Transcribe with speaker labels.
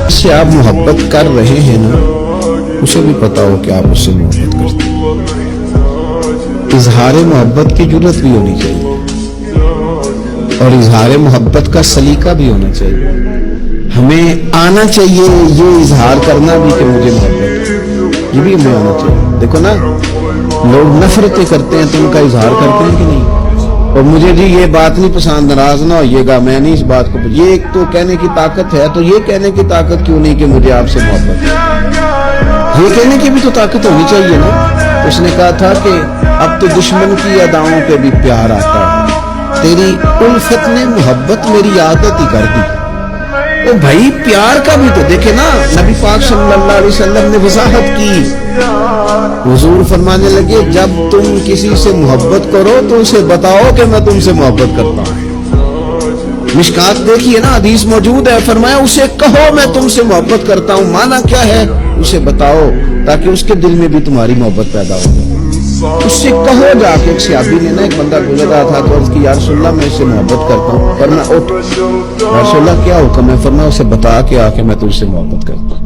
Speaker 1: جس سے آپ محبت کر رہے ہیں نا، اسے بھی پتا ہو کہ آپ اس سے محبت کرتے ہیں۔ اظہار محبت کی جرات بھی ہونی چاہیے، اور اظہار محبت کا سلیقہ بھی ہونا چاہیے۔ ہمیں آنا چاہیے یہ اظہار کرنا بھی کہ مجھے محبت ہے، یہ بھی ہمیں آنا چاہیے۔ دیکھو نا، لوگ نفرتیں کرتے ہیں تو ان کا اظہار کرتے ہیں کہ نہیں؟ اور مجھے جی یہ بات نہیں پسند، ناراض نہ ہوئیے گا، میں نہیں اس بات کو، یہ ایک تو کہنے کی طاقت ہے، تو یہ کہنے کی طاقت کیوں نہیں کہ مجھے آپ سے محبت ہے؟ یہ کہنے کی بھی تو طاقت ہونی چاہیے نا۔ اس نے کہا تھا کہ اب تو دشمن کی اداؤں پہ بھی پیار آتا ہے، تیری الفت نے محبت میری عادت ہی کر دی۔ تو بھائی پیار کا بھی تو دیکھے نا، نبی پاک صلی اللہ علیہ وسلم نے وضاحت کی۔ حضور فرمانے لگے جب تم کسی سے محبت کرو تو اسے بتاؤ کہ میں تم سے محبت کرتا ہوں۔ مشکات دیکھیے نا، حدیث موجود ہے، فرمایا اسے کہو میں تم سے محبت کرتا ہوں۔ معنی کیا ہے؟ اسے بتاؤ تاکہ اس کے دل میں بھی تمہاری محبت پیدا ہو۔ اس سے کہو جا کے۔ ایک صحابی نے نا، ایک بندہ گزر رہا تھا تو عرض کی یا رسول اللہ میں اس سے محبت کرتا ہوں، فرمایا اٹھ۔ یا رسول اللہ کیا حکم ہے؟ فرمایا اسے بتا کے آ کے میں تجھ سے محبت کرتا ہوں۔